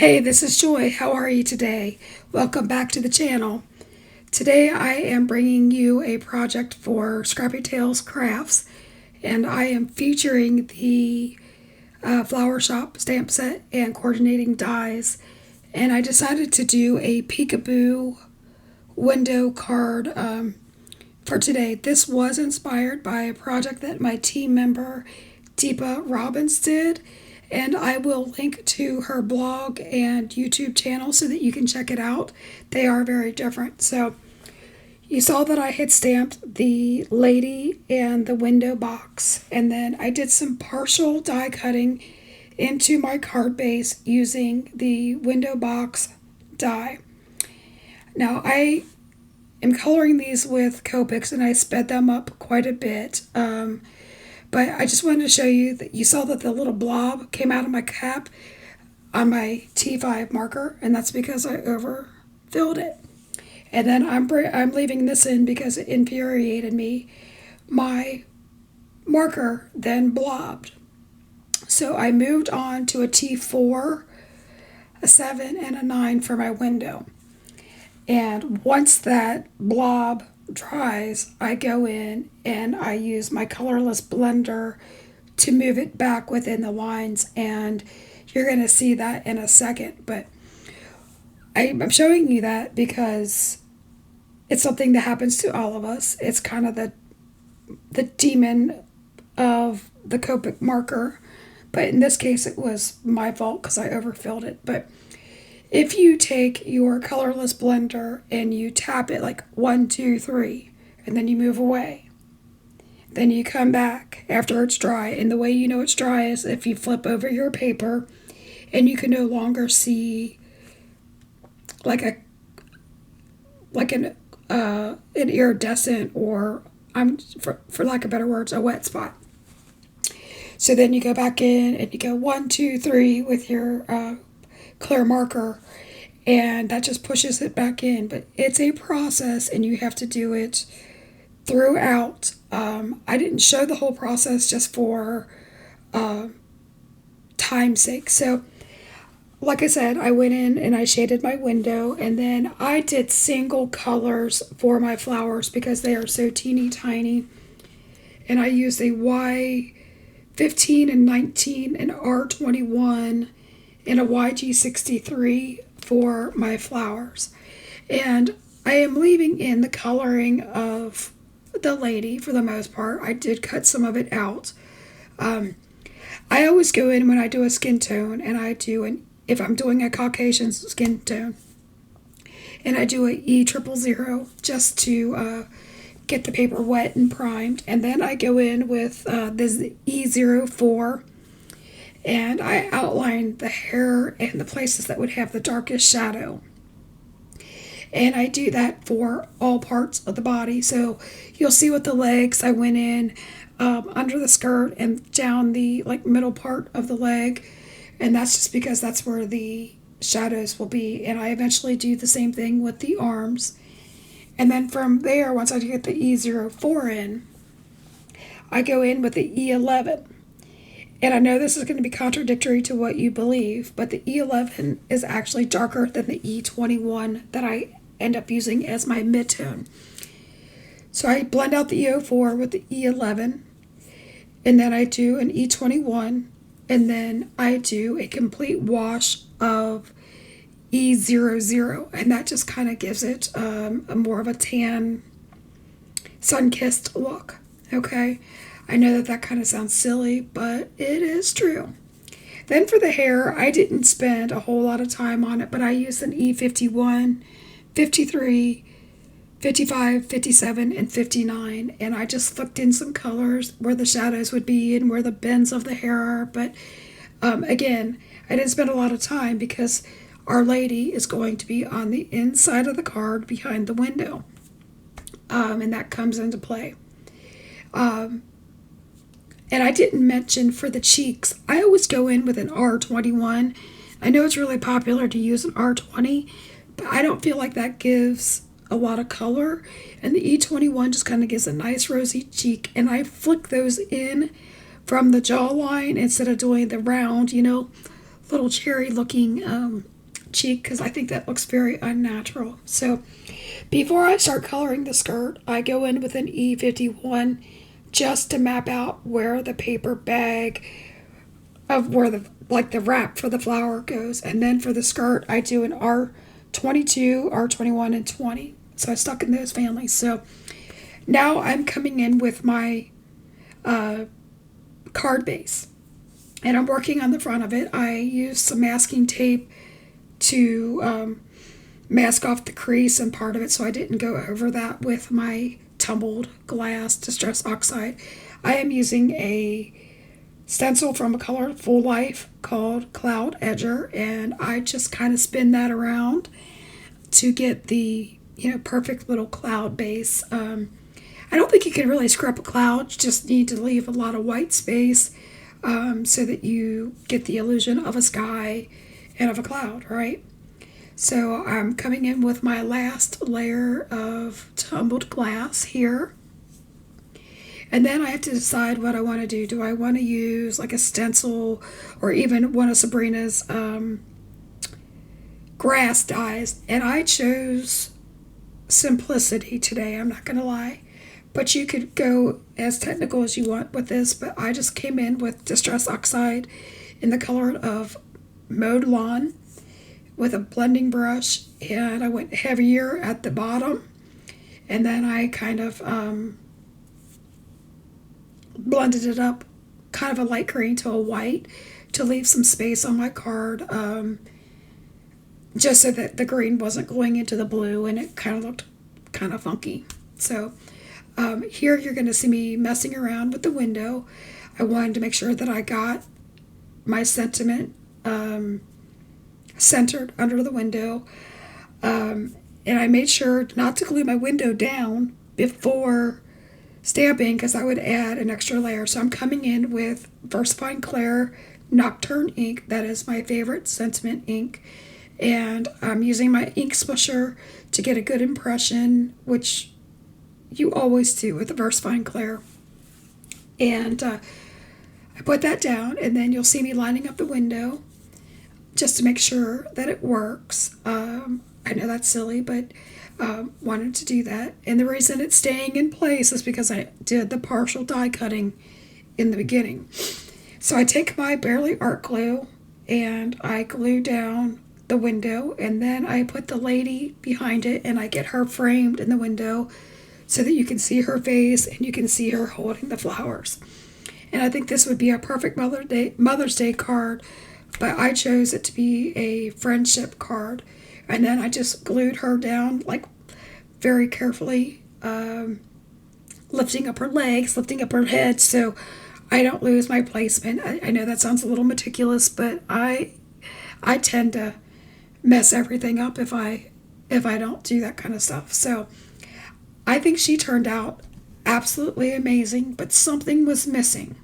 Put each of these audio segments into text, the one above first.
Hey, this is Joy. How are you today? Welcome back to the channel. Today I am bringing you a project for scrappytails Crafts, and I am featuring the flower shop stamp set and coordinating dies. And I decided to do a peekaboo window card for today. This was inspired by a project that my team member Deepa Robbins did, and I will link to her blog and YouTube channel so that you can check it out. They are very different. So you saw that I had stamped the lady and the window box, and then I did some partial die cutting into my card base using the window box die. Now I am coloring these with Copics, and I sped them up quite a bit. But I just wanted to show you that you saw that the little blob came out of my cap on my T5 marker, and that's because I overfilled it. And then I'm leaving this in because it infuriated me. My marker then blobbed. So I moved on to a T4, a 7, and a 9 for my window. And once that blob dries, I go in and I use my colorless blender to move it back within the lines, and you're going to see that in a second. But I'm showing you that because it's something that happens to all of us. It's kind of the demon of the Copic marker, but in this case it was my fault because I overfilled it. But if you take your colorless blender and you tap it like 1, 2, 3, and then you move away, then you come back after it's dry, and the way you know it's dry is if you flip over your paper and you can no longer see like an iridescent, or for lack of better words, a wet spot. So then you go back in and you go 1, 2, 3 with your clear marker, and that just pushes it back in. But it's a process and you have to do it throughout. I didn't show the whole process just for time's sake. So like I said, I went in and I shaded my window, and then I did single colors for my flowers because they are so teeny tiny. And I used a Y15 and 19 and R21 and a YG63 for my flowers. And I am leaving in the coloring of the lady for the most part. I did cut some of it out. I always go in when I do a skin tone, and if I'm doing a Caucasian skin tone, and I do a E000 just to get the paper wet and primed. And then I go in with this E04, and I outline the hair and the places that would have the darkest shadow. And I do that for all parts of the body. So you'll see with the legs, I went in under the skirt and down the middle part of the leg. And that's just because that's where the shadows will be. And I eventually do the same thing with the arms. And then from there, once I get the E04 in, I go in with the E11. And I know this is going to be contradictory to what you believe, but the E11 is actually darker than the E21 that I end up using as my mid-tone. So I blend out the E04 with the E11, and then I do an E21, and then I do a complete wash of E00, and that just kind of gives it a more of a tan, sun-kissed look, okay? I know that kind of sounds silly, but it is true. Then for the hair, I didn't spend a whole lot of time on it, but I used an E51, 53, 55, 57, and 59, and I just flicked in some colors where the shadows would be and where the bends of the hair are. But again, I didn't spend a lot of time because Our Lady is going to be on the inside of the card behind the window, and that comes into play. And I didn't mention for the cheeks, I always go in with an R21. I know it's really popular to use an R20, but I don't feel like that gives a lot of color. And the E21 just kind of gives a nice rosy cheek. And I flick those in from the jawline instead of doing the round, little cherry looking cheek because I think that looks very unnatural. So before I start coloring the skirt, I go in with an E51 just to map out where the paper bag of where the wrap for the flower goes. And then for the skirt, I do an R22, R21, and 20. So I stuck in those families. So now I'm coming in with my card base. And I'm working on the front of it. I used some masking tape to mask off the crease and part of it so I didn't go over that with my tumbled glass Distress Oxide. I am using a stencil from a color Full Life called Cloud Edger, and I just kind of spin that around to get the perfect little cloud base. I don't think you can really scrap a cloud. You just need to leave a lot of white space so that you get the illusion of a sky and of a cloud, right? So I'm coming in with my last layer of tumbled glass here. And then I have to decide what I want to do. Do I want to use like a stencil or even one of Sabrina's grass dyes? And I chose simplicity today, I'm not going to lie. But you could go as technical as you want with this, but I just came in with Distress Oxide in the color of Mowed Lawn with a blending brush, and I went heavier at the bottom, and then I kind of blended it up, kind of a light green to a white, to leave some space on my card, just so that the green wasn't going into the blue, and it kind of looked kind of funky. So here you're going to see me messing around with the window. I wanted to make sure that I got my sentiment centered under the window. And I made sure not to glue my window down before stamping because I would add an extra layer. So I'm coming in with VersaFine Clair Nocturne ink. That is my favorite sentiment ink. And I'm using my ink smusher to get a good impression, which you always do with the VersaFine Clair. And I put that down, and then you'll see me lining up the window just to make sure that it works. I know that's silly, but wanted to do that. And the reason it's staying in place is because I did the partial die cutting in the beginning. So I take my Barely Art glue and I glue down the window, and then I put the lady behind it and I get her framed in the window so that you can see her face and you can see her holding the flowers. And I think this would be a perfect Mother's Day card, but I chose it to be a friendship card. And then I just glued her down, like very carefully, lifting up her legs, lifting up her head, so I don't lose my placement. I know that sounds a little meticulous, but I tend to mess everything up if I don't do that kind of stuff. So I think she turned out absolutely amazing, but something was missing.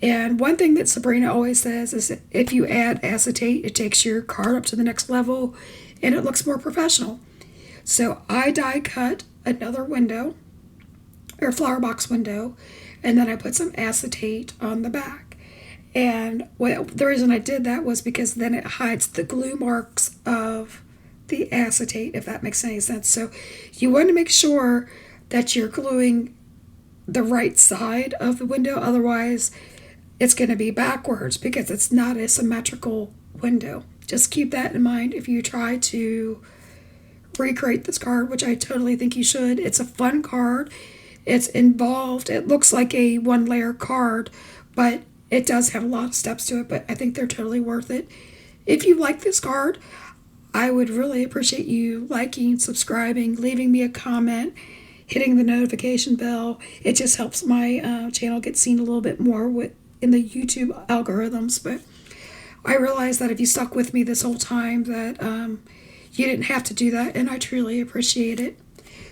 And one thing that Sabrina always says is that if you add acetate, it takes your card up to the next level and it looks more professional. So I die cut another window, or flower box window, and then I put some acetate on the back. And the reason I did that was because then it hides the glue marks of the acetate, if that makes any sense. So you want to make sure that you're gluing the right side of the window, otherwise it's going to be backwards because it's not a symmetrical window. Just keep that in mind if you try to recreate this card, which I totally think you should. It's a fun card. It's involved. It looks like a one-layer card, but it does have a lot of steps to it, but I think they're totally worth it. If you like this card, I would really appreciate you liking, subscribing, leaving me a comment, hitting the notification bell. It just helps my channel get seen a little bit more in the YouTube algorithms. But I realize that if you stuck with me this whole time that you didn't have to do that, and I truly appreciate it.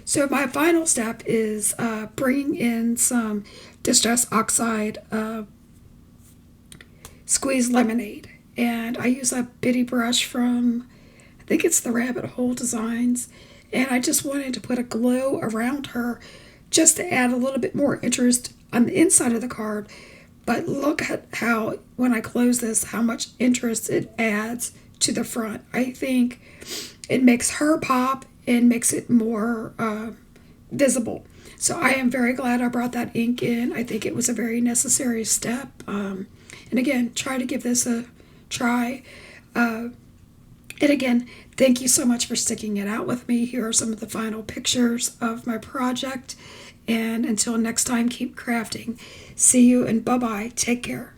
So my final step is bringing in some Distress Oxide Squeeze Lemonade. And I use a bitty brush from, I think it's the Rabbit Hole Designs. And I just wanted to put a glow around her just to add a little bit more interest on the inside of the card. But look at how, when I close this, how much interest it adds to the front. I think it makes her pop and makes it more visible. So I am very glad I brought that ink in. I think it was a very necessary step. And again, try to give this a try. And again, thank you so much for sticking it out with me. Here are some of the final pictures of my project. And until next time, keep crafting. See you and bye-bye. Take care.